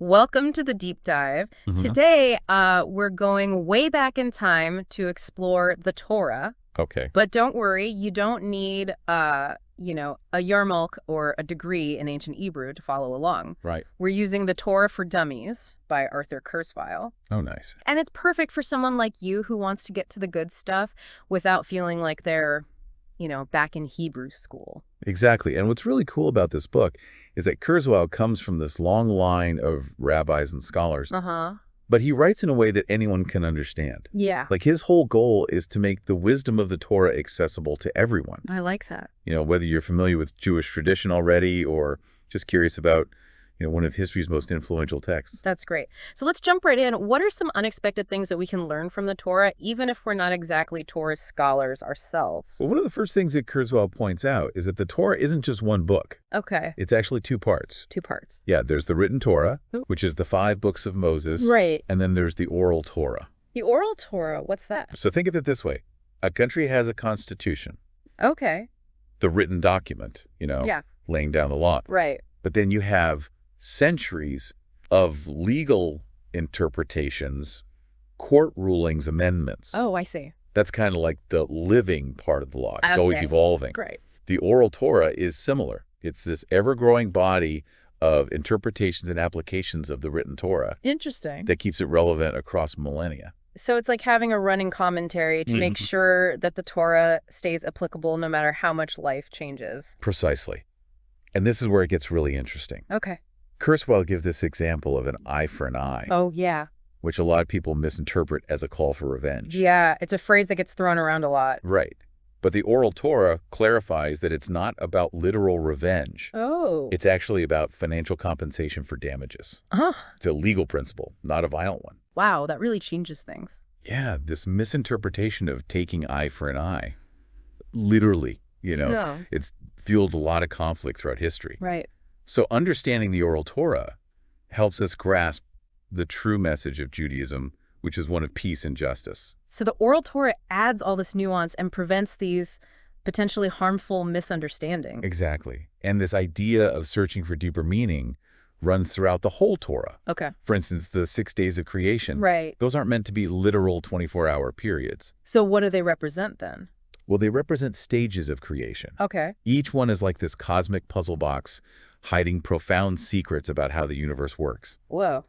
Welcome to the deep dive. Hmm. Today, we're going way back in time to explore the Torah. Okay. But don't worry, you don't need, a yarmulke or a degree in ancient Hebrew to follow along. Right. We're using the Torah for Dummies by Arthur Kurzweil. Oh, nice. And it's perfect for someone like you who wants to get to the good stuff without feeling like they're, back in Hebrew school. Exactly. And what's really cool about this book is that Kurzweil comes from this long line of rabbis and scholars, Uh-huh. but he writes in a way that anyone can understand. Yeah, Like his whole goal is to make the wisdom of the Torah accessible to everyone. I like that. Whether you're familiar with Jewish tradition already or just curious about, one of history's most influential texts. That's great. So let's jump right in. What are some unexpected things that we can learn from the Torah, even if we're not exactly Torah scholars ourselves? Well, one of the first things that Kurzweil points out is that the Torah isn't just one book. Okay, It's actually two parts. two parts. Yeah, there's the written Torah, Ooh. which is the 5 books of Moses. Right. And then there's the oral Torah. The oral Torah, what's that? So think of it this way. A country has a constitution, Okay. the written document, Yeah, laying down the law. right. But then you have centuries of legal interpretations, court rulings, amendments. Oh, I see. That's kind of like the living part of the law. It's always Okay. evolving. Great. The oral Torah is similar. It's this ever-growing body of interpretations and applications of the written Torah Interesting. that keeps it relevant across millennia. So it's like having a running commentary to make Mhm. sure that the Torah stays applicable no matter how much life changes. Precisely. And this is where it gets really interesting. Okay. Kurzweil gives this example of an eye for an eye, Oh, yeah. which a lot of people misinterpret as a call for revenge. Yeah, it's a phrase that gets thrown around a lot. Right. But the oral Torah clarifies that it's not about literal revenge. Oh. It's actually about financial compensation for damages. Huh. It's a legal principle, not a violent one. Wow, that really changes things. Yeah, this misinterpretation of taking eye for an eye, literally, Yeah. it's fueled a lot of conflict throughout history. Right. So understanding the oral Torah helps us grasp the true message of Judaism, which is one of peace and justice. So the oral Torah adds all this nuance and prevents these potentially harmful misunderstandings. Exactly. And this idea of searching for deeper meaning runs throughout the whole Torah. Okay. For instance, the 6 days of creation. Right. Those aren't meant to be literal 24-hour periods. So what do they represent then? Well, they represent stages of creation. Okay. Each one is like this cosmic puzzle box hiding profound secrets about how the universe works. Whoa.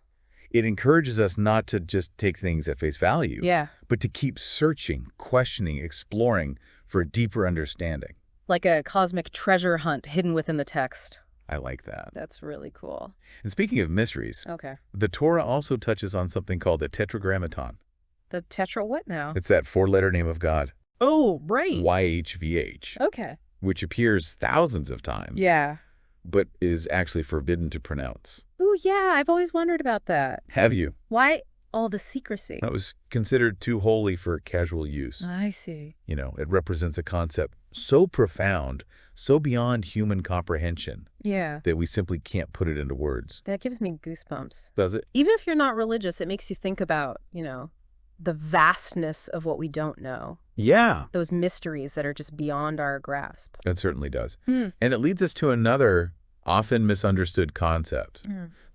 It encourages us not to just take things at face value, Yeah. but to keep searching, questioning, exploring for a deeper understanding. Like a cosmic treasure hunt hidden within the text. I like that. That's really cool. And speaking of mysteries, Okay. the Torah also touches on something called the Tetragrammaton. The tetra what now? It's that 4-letter name of God, Oh, right. YHVH, Okay. which appears thousands of times, Yeah. but is actually forbidden to pronounce. Oh, yeah. I've always wondered about that. Have you? Why all the secrecy? That was considered too holy for casual use. I see. It represents a concept so profound, so beyond human comprehension, Yeah. that we simply can't put it into words. That gives me goosebumps. Does it? Even if you're not religious, it makes you think about, the vastness of what we don't know. Yeah. Those mysteries that are just beyond our grasp. It certainly does. Hmm. And it leads us to another often misunderstood concept,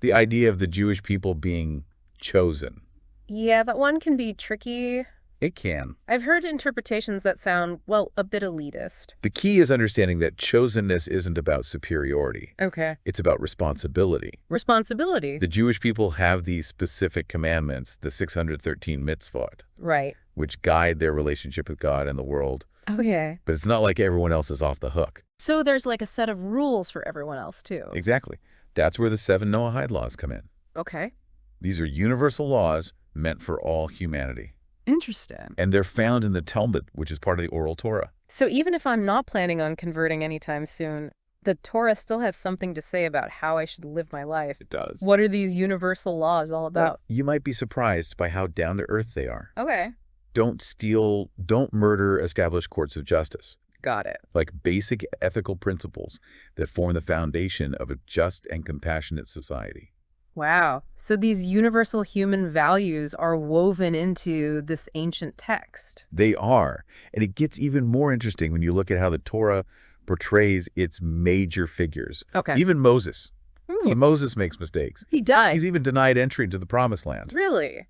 the idea of the Jewish people being chosen. Yeah, that one can be tricky. It can. I've heard interpretations that sound, well, a bit elitist. The key is understanding that chosenness isn't about superiority. Okay. It's about responsibility. Responsibility. The Jewish people have these specific commandments, the 613 mitzvot, Right. which guide their relationship with God and the world. Okay. But it's not like everyone else is off the hook. So there's like a set of rules for everyone else, too. Exactly. That's where the 7 Noahide laws come in. Okay. These are universal laws meant for all humanity. Interesting. And they're found in the Talmud, which is part of the oral Torah. So even if I'm not planning on converting anytime soon, the Torah still has something to say about how I should live my life. It does. What are these universal laws all about? You might be surprised by how down to earth they are. Okay. Don't steal, don't murder established courts of justice. Got it. Like basic ethical principles that form the foundation of a just and compassionate society. Wow. So these universal human values are woven into this ancient text. They are. And it gets even more interesting when you look at how the Torah portrays its major figures. Okay. Even Moses. Ooh, Moses makes mistakes. he died. He's even denied entry into the Promised Land. Really?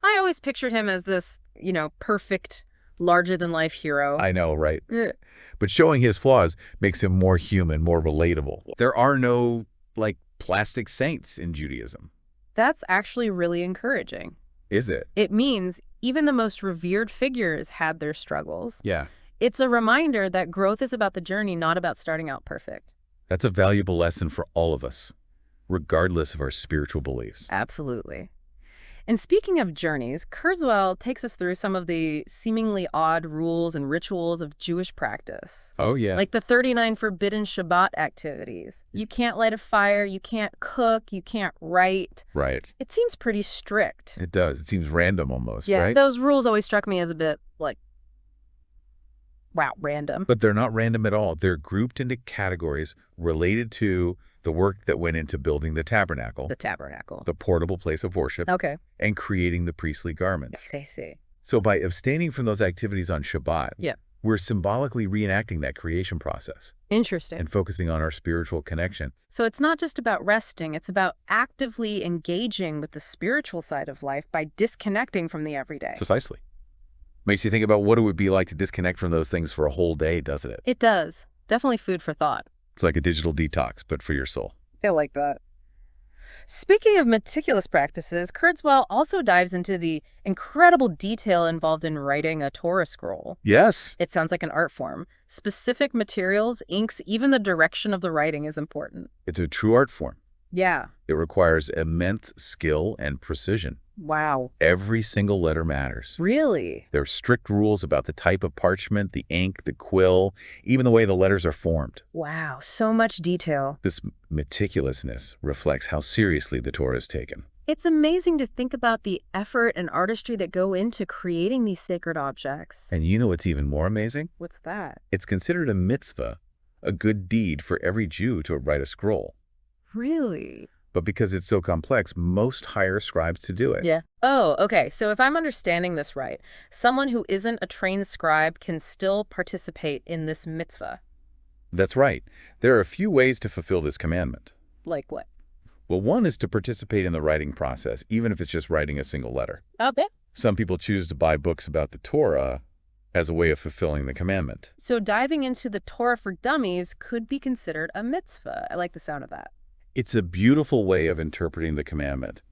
I always pictured him as this, perfect, larger-than-life hero. I know, right? Eh. But showing his flaws makes him more human, more relatable. There are no, plastic saints in Judaism. That's actually really encouraging. Is it? It means even the most revered figures had their struggles. Yeah. It's a reminder that growth is about the journey, not about starting out perfect. That's a valuable lesson for all of us, regardless of our spiritual beliefs. Absolutely. And speaking of journeys, Kurzweil takes us through some of the seemingly odd rules and rituals of Jewish practice. Oh, yeah. Like the 39 forbidden Shabbat activities. You can't light a fire, you can't cook, you can't write. Right. It seems pretty strict. It does. It seems random almost, Yeah, right? those rules always struck me as a bit wow, random. But they're not random at all. They're grouped into categories related to the work that went into building the tabernacle, The tabernacle. the portable place of worship, Okay. and creating the priestly garments. I see. So by abstaining from those activities on Shabbat, Yeah. we're symbolically reenacting that creation process Interesting. and focusing on our spiritual connection. So it's not just about resting, it's about actively engaging with the spiritual side of life by disconnecting from the everyday. Precisely. Makes you think about what it would be like to disconnect from those things for a whole day, doesn't it? It does. Definitely food for thought. It's like a digital detox, but for your soul. I like that. Speaking of meticulous practices, Kurzweil also dives into the incredible detail involved in writing a Torah scroll. Yes. It sounds like an art form. Specific materials, inks, even the direction of the writing is important. It's a true art form. Yeah. It requires immense skill and precision. Wow. Every single letter matters. Really? There are strict rules about the type of parchment, the ink, the quill, even the way the letters are formed. Wow, so much detail. This meticulousness reflects how seriously the Torah is taken. It's amazing to think about the effort and artistry that go into creating these sacred objects. And you know what's even more amazing? What's that? It's considered a mitzvah, a good deed for every Jew to write a scroll. Really? But because it's so complex, most hire scribes to do it. Yeah. Oh, okay. So if I'm understanding this right, someone who isn't a trained scribe can still participate in this mitzvah. That's right. There are a few ways to fulfill this commandment. Like what? Well, one is to participate in the writing process, even if it's just writing a single letter. Okay. Some people choose to buy books about the Torah as a way of fulfilling the commandment. So diving into the Torah for Dummies could be considered a mitzvah. I like the sound of that. It's a beautiful way of interpreting the commandment.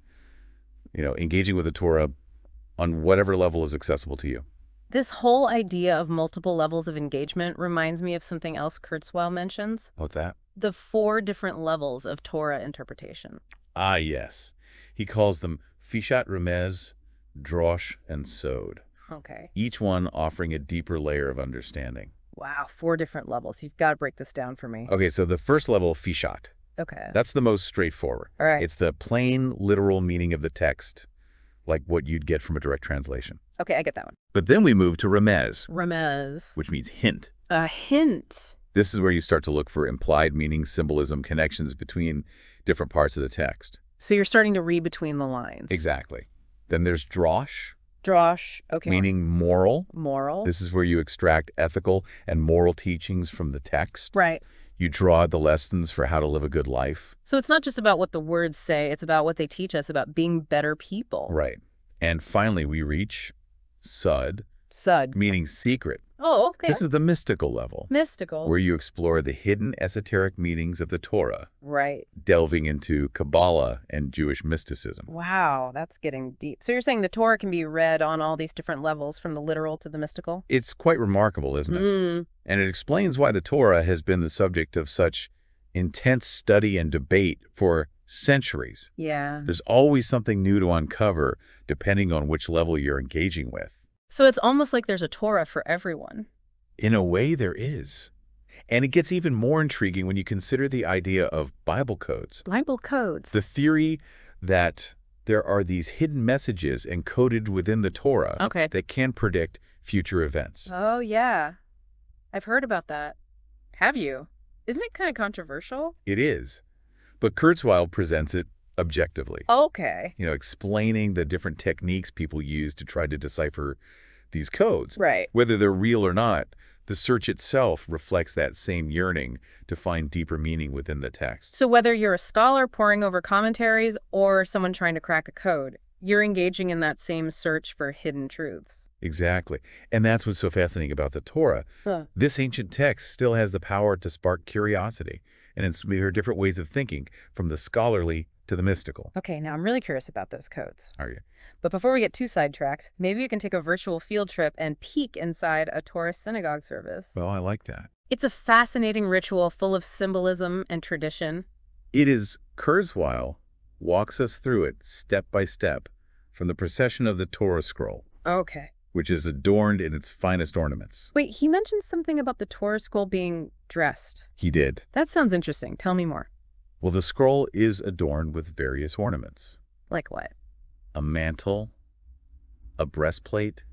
Engaging with the Torah on whatever level is accessible to you. This whole idea of multiple levels of engagement reminds me of something else Kurzweil mentions. What's that? The 4 different levels of Torah interpretation. Ah, yes. He calls them Fishat Remez, Drosh, and Sod. Okay. Each one offering a deeper layer of understanding. Wow, 4 different levels. You've got to break this down for me. Okay, so the first level, Fishat. Okay. That's the most straightforward. All right. It's the plain, literal meaning of the text, like what you'd get from a direct translation. Okay, I get that one. But then we move to Remez, Remez. which means hint. A hint. This is where you start to look for implied meaning, symbolism, connections between different parts of the text. So you're starting to read between the lines. Exactly. Then there's Drosh, Drosh. Okay. meaning moral. Moral. This is where you extract ethical and moral teachings from the text. Right. You draw the lessons for how to live a good life. So it's not just about what the words say, it's about what they teach us about being better people. Right. And finally, we reach Sud, Sud. meaning secret. Oh, okay. This is the mystical level, mystical. where you explore the hidden esoteric meanings of the Torah, Right. delving into Kabbalah and Jewish mysticism. Wow, that's getting deep. So you're saying the Torah can be read on all these different levels, from the literal to the mystical? It's quite remarkable, isn't it? Mm. And it explains why the Torah has been the subject of such intense study and debate for centuries. Yeah. There's always something new to uncover, depending on which level you're engaging with. So it's almost like there's a Torah for everyone. In a way, there is. And it gets even more intriguing when you consider the idea of Bible codes. Bible codes. The theory that there are these hidden messages encoded within the Torah Okay. that can predict future events. Oh, yeah. I've heard about that. Have you? Isn't it kind of controversial? It is. But Kurzweil presents it objectively. Okay. Explaining the different techniques people use to try to decipher these codes. Right. Whether they're real or not, The search itself reflects that same yearning to find deeper meaning within the text. So whether you're a scholar poring over commentaries or someone trying to crack a code, you're engaging in that same search for hidden truths. Exactly. And that's what's so fascinating about the Torah. Huh. This ancient text still has the power to spark curiosity and inspire different ways of thinking, from the scholarly to the mystical. Okay, now I'm really curious about those codes. Are you? But before we get too sidetracked, maybe you can take a virtual field trip and peek inside a Torah synagogue service. Well, I like that. It's a fascinating ritual full of symbolism and tradition. It is Kurzweil walks us through it step by step from the procession of the Torah scroll, Okay. which is adorned in its finest ornaments. Wait, he mentioned something about the Torah scroll being dressed. He did. That sounds interesting. Tell me more. Well, the scroll is adorned with various ornaments. Like what? A mantle, a breastplate,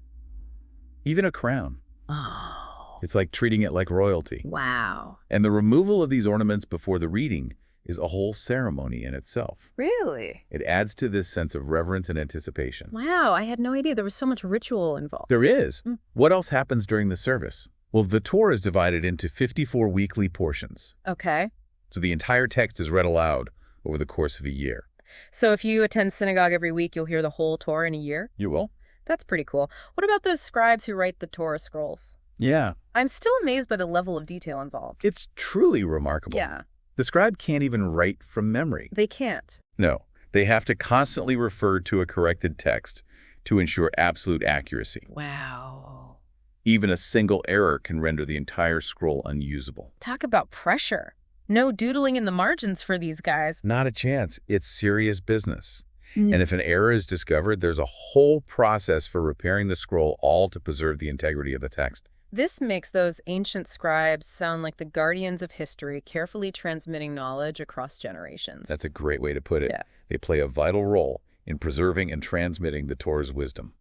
even a crown. Oh, It's like treating it like royalty. wow. And the removal of these ornaments before the reading is a whole ceremony in itself. Really? It adds to this sense of reverence and anticipation. Wow, I had no idea there was so much ritual involved. There is. Mm. What else happens during the service? Well, the Torah is divided into 54 weekly portions. Okay. So the entire text is read aloud over the course of a year. So if you attend synagogue every week, you'll hear the whole Torah in a year? You will? That's pretty cool. What about those scribes who write the Torah scrolls? Yeah. I'm still amazed by the level of detail involved. It's truly remarkable. Yeah, The scribe can't even write from memory. they can't. No, they have to constantly refer to a corrected text to ensure absolute accuracy. Wow. Even a single error can render the entire scroll unusable. Talk about pressure. No doodling in the margins for these guys. Not a chance. It's serious business. Mm. And if an error is discovered, there's a whole process for repairing the scroll, all to preserve the integrity of the text. This makes those ancient scribes sound like the guardians of history, carefully transmitting knowledge across generations. That's a great way to put it. Yeah. They play a vital role in preserving and transmitting the Torah's wisdom.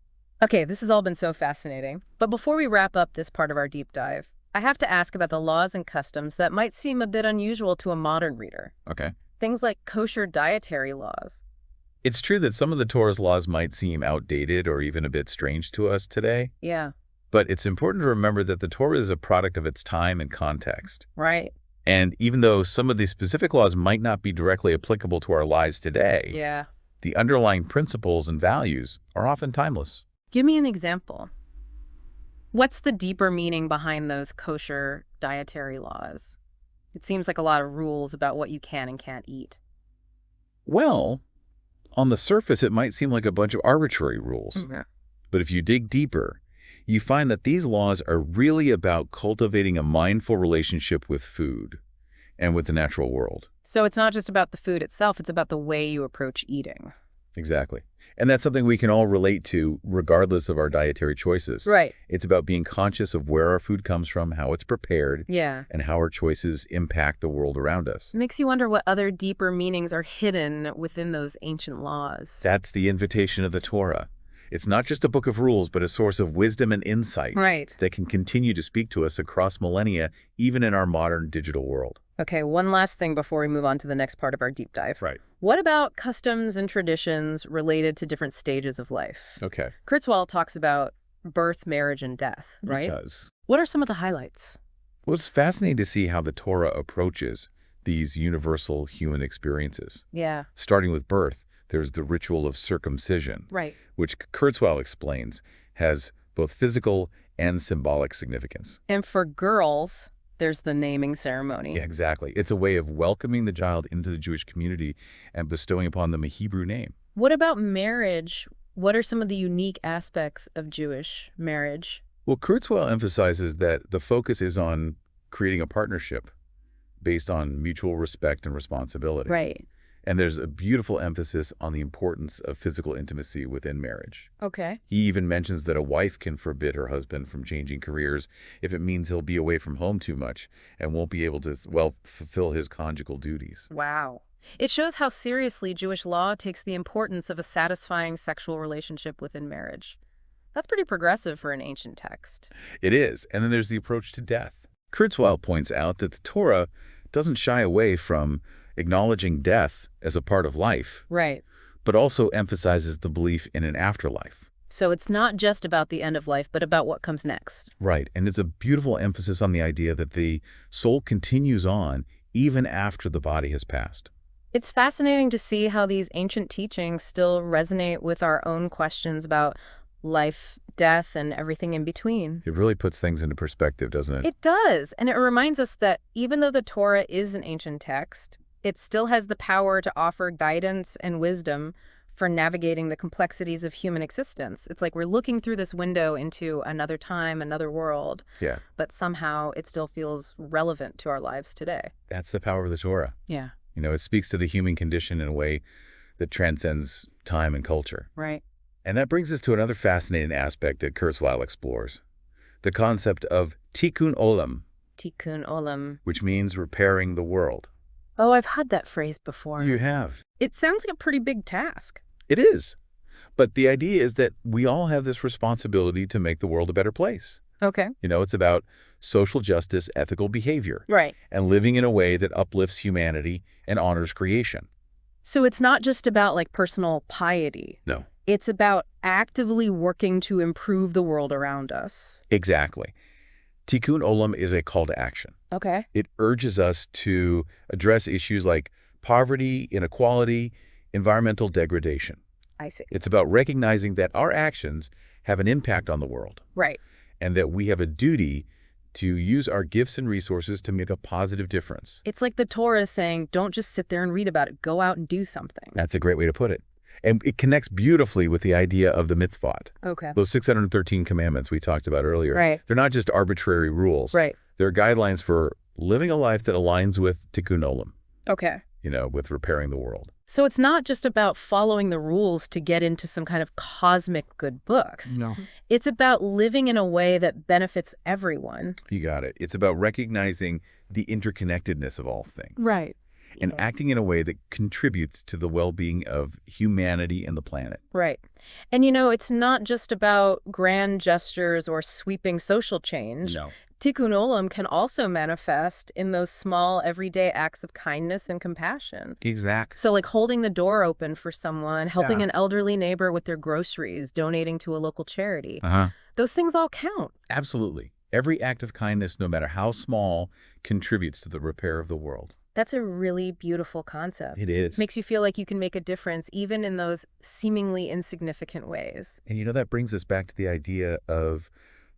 Okay, this has all been so fascinating. But before we wrap up this part of our deep dive, I have to ask about the laws and customs that might seem a bit unusual to a modern reader. Okay. Things like kosher dietary laws. It's true that some of the Torah's laws might seem outdated or even a bit strange to us today, Yeah, but it's important to remember that the Torah is a product of its time and context. right. And even though some of these specific laws might not be directly applicable to our lives today, Yeah. the underlying principles and values are often timeless. Give me an example. What's the deeper meaning behind those kosher dietary laws? It seems like a lot of rules about what you can and can't eat. Well, on the surface, it might seem like a bunch of arbitrary rules. Yeah. But if you dig deeper, you find that these laws are really about cultivating a mindful relationship with food and with the natural world. So it's not just about the food itself, it's about the way you approach eating. Exactly. And that's something we can all relate to regardless of our dietary choices. Right. It's about being conscious of where our food comes from, how it's prepared, Yeah. and how our choices impact the world around us. It makes you wonder what other deeper meanings are hidden within those ancient laws. That's the invitation of the Torah. It's not just a book of rules, but a source of wisdom and insight Right. that can continue to speak to us across millennia, even in our modern digital world. Okay, one last thing before we move on to the next part of our deep dive. Right. What about customs and traditions related to different stages of life? Okay. Kurzweil talks about birth, marriage, and death, right? It does. What are some of the highlights? Well, it's fascinating to see how the Torah approaches these universal human experiences. Yeah. Starting with birth, there's the ritual of circumcision, Right. which Kurzweil explains has both physical and symbolic significance. And for girls, there's the naming ceremony. Yeah, exactly. It's a way of welcoming the child into the Jewish community and bestowing upon them a Hebrew name. What about marriage? What are some of the unique aspects of Jewish marriage? Well, Kurzweil emphasizes that the focus is on creating a partnership based on mutual respect and responsibility. Right. And there's a beautiful emphasis on the importance of physical intimacy within marriage. Okay. He even mentions that a wife can forbid her husband from changing careers if it means he'll be away from home too much and won't be able to, well, fulfill his conjugal duties. Wow. It shows how seriously Jewish law takes the importance of a satisfying sexual relationship within marriage. That's pretty progressive for an ancient text. It is. And then there's the approach to death. Kurzweil points out that the Torah doesn't shy away from acknowledging death as a part of life, Right. but also emphasizes the belief in an afterlife. So it's not just about the end of life, but about what comes next. Right. And it's a beautiful emphasis on the idea that the soul continues on even after the body has passed. It's fascinating to see how these ancient teachings still resonate with our own questions about life, death, and everything in between. It really puts things into perspective, doesn't it? It does, and it reminds us that even though the Torah is an ancient text, it still has the power to offer guidance and wisdom for navigating the complexities of human existence. It's like we're looking through this window into another time, another world, Yeah. but somehow it still feels relevant to our lives today. That's the power of the Torah. Yeah, It speaks to the human condition in a way that transcends time and culture. right. And that brings us to another fascinating aspect that Kurzweil explores, the concept of tikkun olam, Tikkun olam. which means repairing the world. Oh, I've heard that phrase before. You have. It sounds like a pretty big task. It is. But the idea is that we all have this responsibility to make the world a better place. Okay. It's about social justice, ethical behavior, Right. and living in a way that uplifts humanity and honors creation. So it's not just about like personal piety. No. It's about actively working to improve the world around us. Exactly. Tikkun olam is a call to action. Okay. It urges us to address issues like poverty, inequality, environmental degradation. I see. It's about recognizing that our actions have an impact on the world Right. and that we have a duty to use our gifts and resources to make a positive difference. It's like the Torah is saying, don't just sit there and read about it. Go out and do something. That's a great way to put it. And it connects beautifully with the idea of the mitzvot. Okay. Those 613 commandments we talked about earlier. Right. They're not just arbitrary rules. Right. They're guidelines for living a life that aligns with tikkun olam, Okay. with repairing the world. So it's not just about following the rules to get into some kind of cosmic good books. No. It's about living in a way that benefits everyone. You got it. It's about recognizing the interconnectedness of all things Right. and acting in a way that contributes to the well-being of humanity and the planet. Right. And it's not just about grand gestures or sweeping social change. No. Tikkun olam can also manifest in those small, everyday acts of kindness and compassion. Exactly. So like holding the door open for someone, helping Yeah. an elderly neighbor with their groceries, donating to a local charity. Uh-huh. Those things all count. Absolutely. Every act of kindness, no matter how small, contributes to the repair of the world. That's a really beautiful concept. It is. Makes you feel like you can make a difference even in those seemingly insignificant ways. And that brings us back to the idea of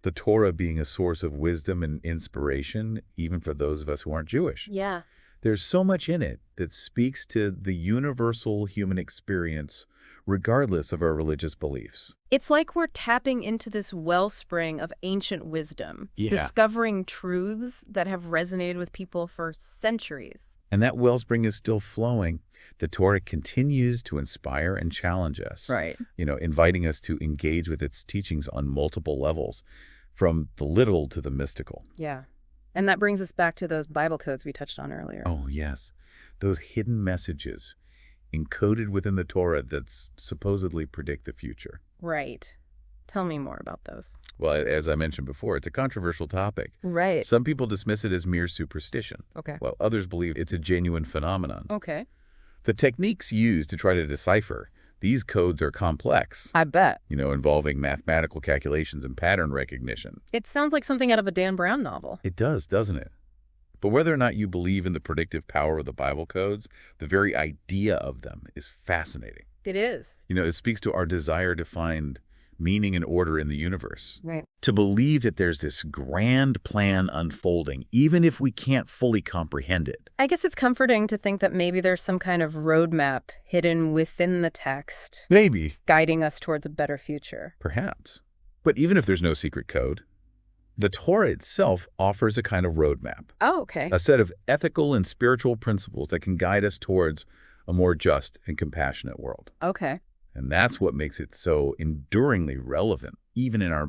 the Torah being a source of wisdom and inspiration, even for those of us who aren't Jewish. Yeah. There's so much in it that speaks to the universal human experience, regardless of our religious beliefs. It's like we're tapping into this wellspring of ancient wisdom, Yeah. discovering truths that have resonated with people for centuries. And that wellspring is still flowing. The Torah continues to inspire and challenge us, Right. Inviting us to engage with its teachings on multiple levels, from the literal to the mystical. Yeah. And that brings us back to those Bible codes we touched on earlier. Oh, yes. Those hidden messages encoded within the Torah that supposedly predict the future. Right. Tell me more about those. Well, as I mentioned before, it's a controversial topic. Right. Some people dismiss it as mere superstition, Okay. while others believe it's a genuine phenomenon. Okay. The techniques used to try to decipher these codes are complex, I bet. involving mathematical calculations and pattern recognition. It sounds like something out of a Dan Brown novel. It does, doesn't it? But whether or not you believe in the predictive power of the Bible codes, the very idea of them is fascinating. It is. It speaks to our desire to find meaning and order in the universe. Right. To believe that there's this grand plan unfolding, even if we can't fully comprehend it. I guess it's comforting to think that maybe there's some kind of roadmap hidden within the text, Maybe. guiding us towards a better future. Perhaps. But even if there's no secret code, the Torah itself offers a kind of roadmap, Oh, okay. a set of ethical and spiritual principles that can guide us towards a more just and compassionate world. Okay. And that's what makes it so enduringly relevant, even in our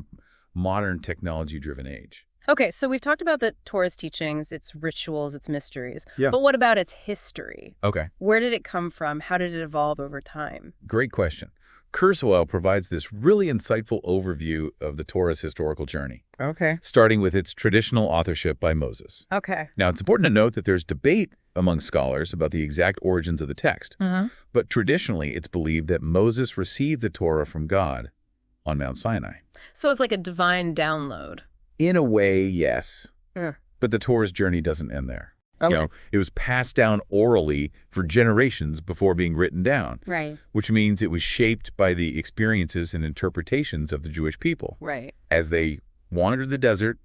modern technology-driven age. Okay, so we've talked about the Torah's teachings, its rituals, its mysteries. Yeah. But what about its history? Okay, Where did it come from? How did it evolve over time? great question. Kurzweil provides this really insightful overview of the Torah's historical journey, Okay. starting with its traditional authorship by Moses. Okay. Now, it's important to note that there's debate among scholars about the exact origins of the text, Uh-huh. but traditionally it's believed that Moses received the Torah from God on Mount Sinai. So it's like a divine download. In a way, yes. Yeah. But the Torah's journey doesn't end there. Okay. It was passed down orally for generations before being written down. Right. Which means it was shaped by the experiences and interpretations of the Jewish people. Right. As they wandered the desert,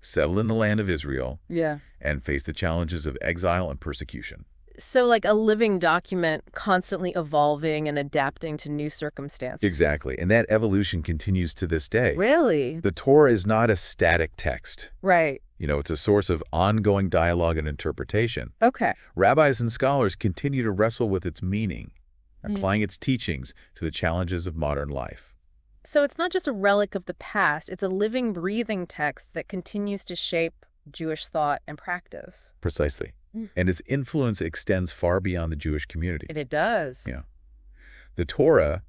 settled in the land of Israel, Yeah. and faced the challenges of exile and persecution. So like a living document constantly evolving and adapting to new circumstances. Exactly. And that evolution continues to this day. Really? The Torah is not a static text. Right. It's a source of ongoing dialogue and interpretation. Okay. Rabbis and scholars continue to wrestle with its meaning, applying its teachings to the challenges of modern life. So it's not just a relic of the past, it's a living, breathing text that continues to shape Jewish thought and practice. Precisely. And its influence extends far beyond the Jewish community. And it does. Yeah. The Torah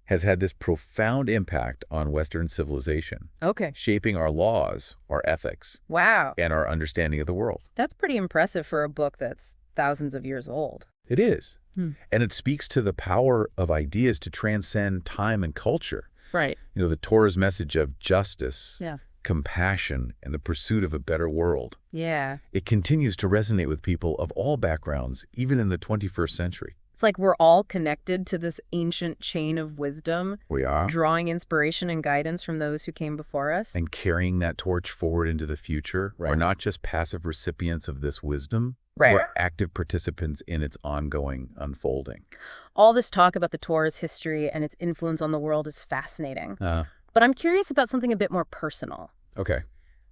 has had this profound impact on Western civilization, Okay. shaping our laws, our ethics, Wow. and our understanding of the world. That's pretty impressive for a book that's thousands of years old. It is. And it speaks to the power of ideas to transcend time and culture. Right. The Torah's message of justice, Yeah. compassion, and the pursuit of a better world. Yeah. It continues to resonate with people of all backgrounds, even in the 21st century. It's like we're all connected to this ancient chain of wisdom, We are. drawing inspiration and guidance from those who came before us. And carrying that torch forward into the future. Right. We're not just passive recipients of this wisdom. Right. We're active participants in its ongoing unfolding. All this talk about the Torah's history and its influence on the world is fascinating. But I'm curious about something a bit more personal. Okay.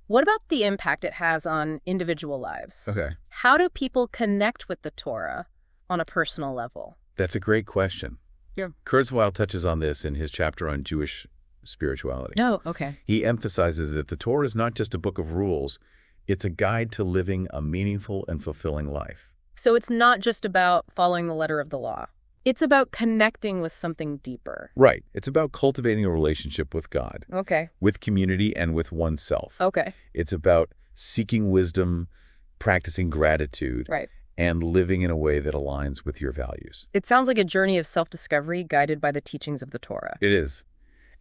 What about the impact it has on individual lives? Okay. How do people connect with the Torah on a personal level? That's a great question. Yeah. Kurzweil touches on this in his chapter on Jewish spirituality. Oh, okay. He emphasizes that the Torah is not just a book of rules, it's a guide to living a meaningful and fulfilling life. So it's not just about following the letter of the law. It's about connecting with something deeper. Right. It's about cultivating a relationship with God, Okay. with community, and with oneself. Okay. It's about seeking wisdom, practicing gratitude, Right. and living in a way that aligns with your values. It sounds like a journey of self-discovery guided by the teachings of the Torah. It is.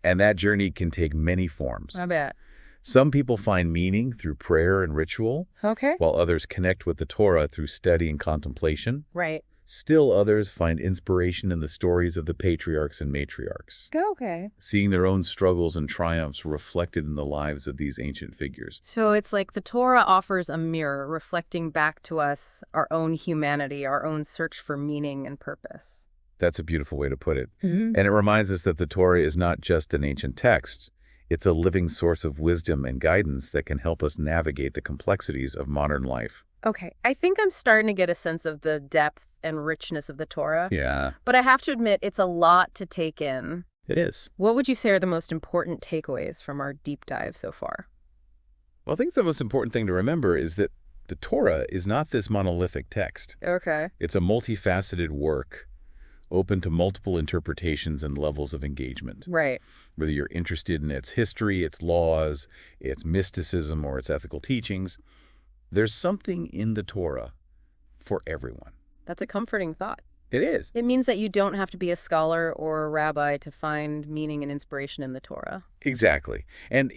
And that journey can take many forms. I bet. Some people find meaning through prayer and ritual, Okay. while others connect with the Torah through study and contemplation. Right. Still others find inspiration in the stories of the patriarchs and matriarchs, Okay. seeing their own struggles and triumphs reflected in the lives of these ancient figures. So it's like the Torah offers a mirror reflecting back to us our own humanity, our own search for meaning and purpose. That's a beautiful way to put it. Mm-hmm. And it reminds us that the Torah is not just an ancient text. It's a living source of wisdom and guidance that can help us navigate the complexities of modern life. Okay. I think I'm starting to get a sense of the depth and richness of the Torah. Yeah, But I have to admit, it's a lot to take in. it is. What would you say are the most important takeaways from our deep dive so far? Well, I think the most important thing to remember is that the Torah is not this monolithic text. Okay. It's a multifaceted work, open to multiple interpretations and levels of engagement. Right. Whether you're interested in its history, its laws, its mysticism, or its ethical teachings, there's something in the Torah for everyone. That's a comforting thought. It is. It means that you don't have to be a scholar or a rabbi to find meaning and inspiration in the Torah. Exactly. And,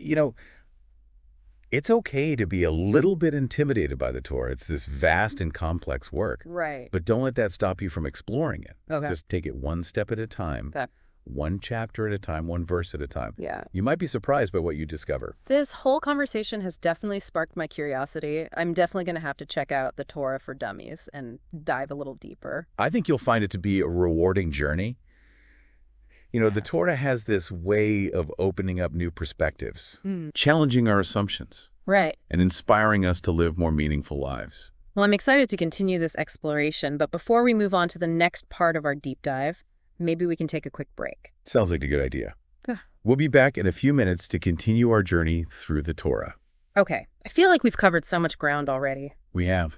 it's okay to be a little bit intimidated by the Torah. It's this vast and complex work. Right. But don't let that stop you from exploring it. Okay. Just take it one step at a time, Okay. one chapter at a time, one verse at a time. Yeah. You might be surprised by what you discover. This whole conversation has definitely sparked my curiosity. I'm definitely going to have to check out the Torah for Dummies and dive a little deeper. I think you'll find it to be a rewarding journey. The Torah has this way of opening up new perspectives, challenging our assumptions, Right. and inspiring us to live more meaningful lives. Well, I'm excited to continue this exploration, but before we move on to the next part of our deep dive, maybe we can take a quick break. Sounds like a good idea. Yeah. We'll be back in a few minutes to continue our journey through the Torah. Okay. I feel like we've covered so much ground already. We have.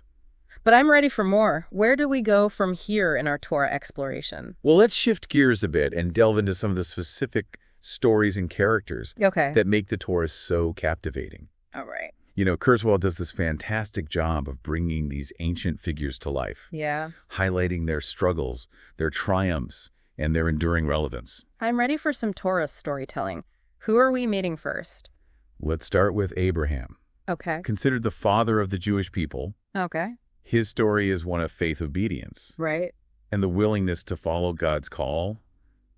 But I'm ready for more. Where do we go from here in our Torah exploration? Well, let's shift gears a bit and delve into some of the specific stories and characters Okay. that make the Torah so captivating. All right. Kurzweil does this fantastic job of bringing these ancient figures to life, Yeah. highlighting their struggles, their triumphs, and their enduring relevance. I'm ready for some Torah storytelling. Who are we meeting first? Let's start with Abraham. Okay. Considered the father of the Jewish people, Okay. his story is one of faith obedience Right. and the willingness to follow God's call,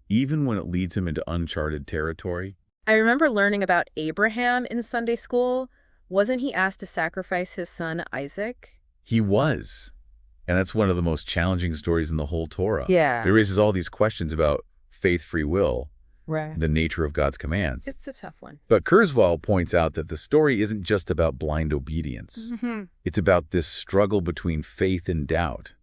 even when it leads him into uncharted territory. I remember learning about Abraham in Sunday school. Wasn't he asked to sacrifice his son Isaac? He was. And that's one of the most challenging stories in the whole Torah. Yeah. It raises all these questions about faith, free will, Right. the nature of God's commands. It's a tough one. But Kurzweil points out that the story isn't just about blind obedience. Mm-hmm. It's about this struggle between faith and doubt,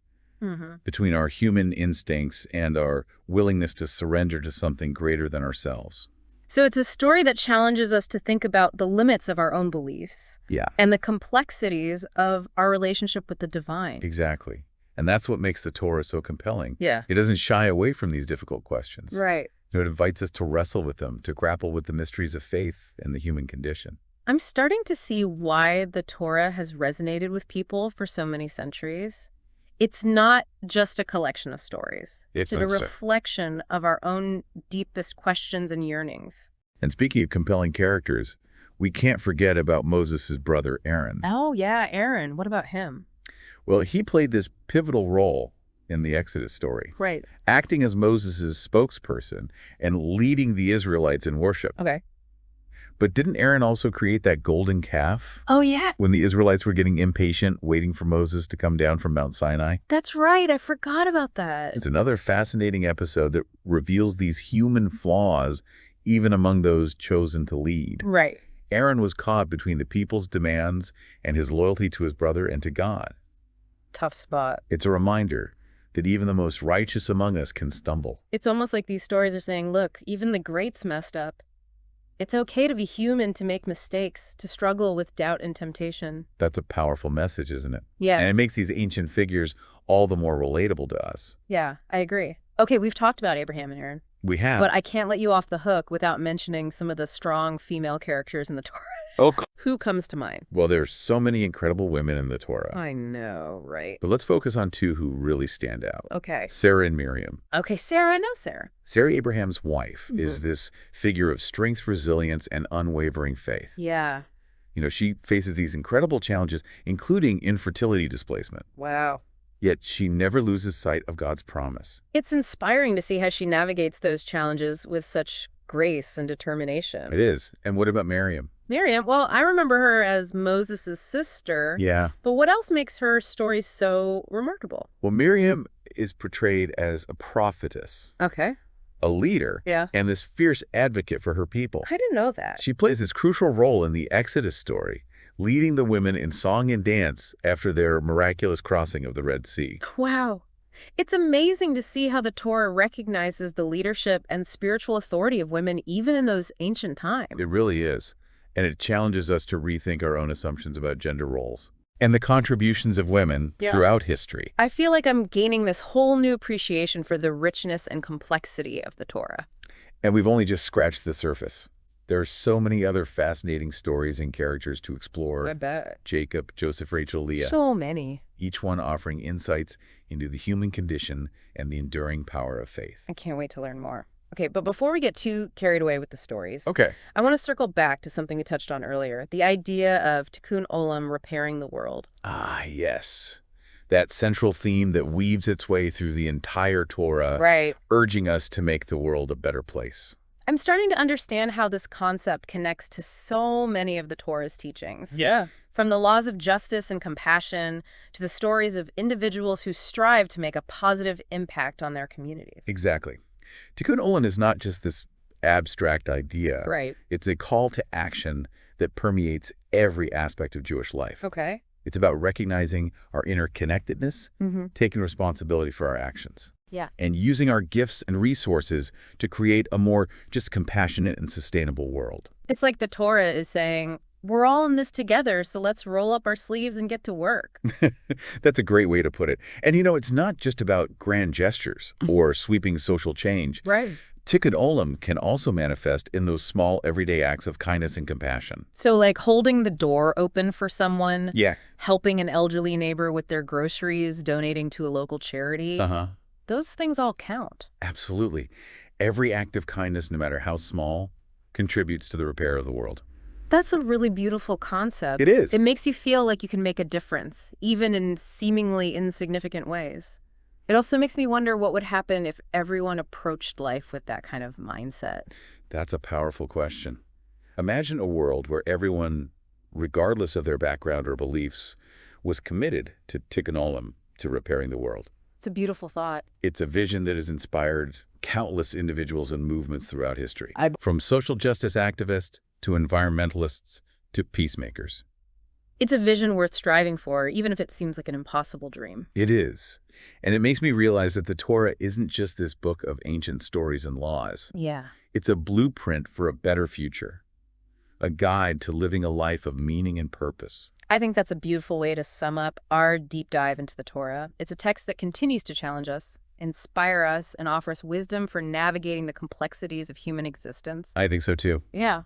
between our human instincts and our willingness to surrender to something greater than ourselves. So it's a story that challenges us to think about the limits of our own beliefs. Yeah, And the complexities of our relationship with the divine. exactly. And that's what makes the Torah so compelling. Yeah. It doesn't shy away from these difficult questions. Right. It invites us to wrestle with them, to grapple with the mysteries of faith and the human condition. I'm starting to see why the Torah has resonated with people for so many centuries. It's not just a collection of stories. It's a not so. reflection of our own deepest questions and yearnings. And speaking of compelling characters, we can't forget about Moses' brother Aaron. Oh, yeah, Aaron. What about him? Well, he played this pivotal role in the Exodus story, Right. acting as Moses' spokesperson and leading the Israelites in worship. Okay. But didn't Aaron also create that golden calf Oh, yeah. when the Israelites were getting impatient, waiting for Moses to come down from Mount Sinai? That's right. I forgot about that. It's another fascinating episode that reveals these human flaws even among those chosen to lead. Right. Aaron was caught between the people's demands and his loyalty to his brother and to God. Tough spot. It's a reminder that even the most righteous among us can stumble. It's almost like these stories are saying, look, even the greats messed up. It's okay to be human, to make mistakes, to struggle with doubt and temptation. That's a powerful message, isn't it? Yeah. And it makes these ancient figures all the more relatable to us. Yeah, I agree. Okay, we've talked about Abraham and Aaron, We have. but I can't let you off the hook without mentioning some of the strong female characters in the Torah. Oh, Who comes to mind? well, there's so many incredible women in the Torah. I know, right? But let's focus on two who really stand out. Okay. Sarah and Miriam. Okay, Sarah. No, Sarah. Sarah, Abraham's wife, is this figure of strength, resilience, and unwavering faith. Yeah. You know, she faces these incredible challenges, including infertility displacement. Wow. Yet she never loses sight of God's promise. It's inspiring to see how she navigates those challenges with such grace and determination. It is. And what about Miriam? Miriam, well, I remember her as Moses' sister. Yeah. But what else makes her story so remarkable? Well, Miriam is portrayed as a prophetess, Okay. a leader, Yeah. and this fierce advocate for her people. I didn't know that. She plays this crucial role in the Exodus story, leading the women in song and dance after their miraculous crossing of the Red Sea. Wow. It's amazing to see how the Torah recognizes the leadership and spiritual authority of women even in those ancient times. It really is. And it challenges us to rethink our own assumptions about gender roles and the contributions of women throughout history. I feel like I'm gaining this whole new appreciation for the richness and complexity of the Torah. And we've only just scratched the surface. There are so many other fascinating stories and characters to explore. bet. Jacob, Joseph, Rachel, Leah. So many. Each one offering insights into the human condition and the enduring power of faith. I can't wait to learn more. Okay, but before we get too carried away with the stories, Okay. I want to circle back to something we touched on earlier, the idea of tikkun olam, repairing the world. Ah, yes. That central theme that weaves its way through the entire Torah, Right. urging us to make the world a better place. I'm starting to understand how this concept connects to so many of the Torah's teachings. Yeah. From the laws of justice and compassion to the stories of individuals who strive to make a positive impact on their communities. Exactly. Tikkun olam is not just this abstract idea. Right. It's a call to action that permeates every aspect of Jewish life. Okay. It's about recognizing our interconnectedness, taking responsibility for our actions. Yeah. And using our gifts and resources to create a more just compassionate and sustainable world. It's like the Torah is saying, we're all in this together, so let's roll up our sleeves and get to work. That's a great way to put it. And you know, it's not just about grand gestures or sweeping social change. Right. Tikkun olam can also manifest in those small everyday acts of kindness and compassion. So like holding the door open for someone, Yeah. helping an elderly neighbor with their groceries, donating to a local charity. Uh-huh. Those things all count. Absolutely. Every act of kindness, no matter how small, contributes to the repair of the world. That's a really beautiful concept. It is. It makes you feel like you can make a difference, even in seemingly insignificant ways. It also makes me wonder what would happen if everyone approached life with that kind of mindset. That's a powerful question. Imagine a world where everyone, regardless of their background or beliefs, was committed to tikkun olam, to repairing the world. It's a beautiful thought. It's a vision that has inspired countless individuals and movements throughout history, from social justice activists to environmentalists to peacemakers. It's a vision worth striving for, even if it seems like an impossible dream. It is. And it makes me realize that the Torah isn't just this book of ancient stories and laws. Yeah. It's a blueprint for a better future, a guide to living a life of meaning and purpose. I think that's a beautiful way to sum up our deep dive into the Torah. It's a text that continues to challenge us, inspire us, and offer us wisdom for navigating the complexities of human existence. I think so too. Yeah,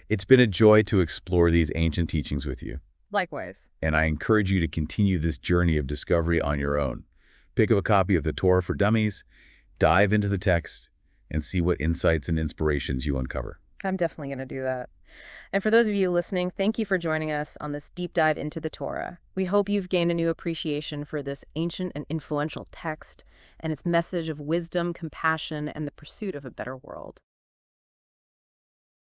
It's been a joy to explore these ancient teachings with you, likewise. and I encourage you to continue this journey of discovery on your own. Pick up a copy of the Torah for Dummies, dive into the text, and see what insights and inspirations you uncover. I'm definitely going to do that. And for those of you listening, thank you for joining us on this deep dive into the Torah. We hope you've gained a new appreciation for this ancient and influential text and its message of wisdom, compassion, and the pursuit of a better world.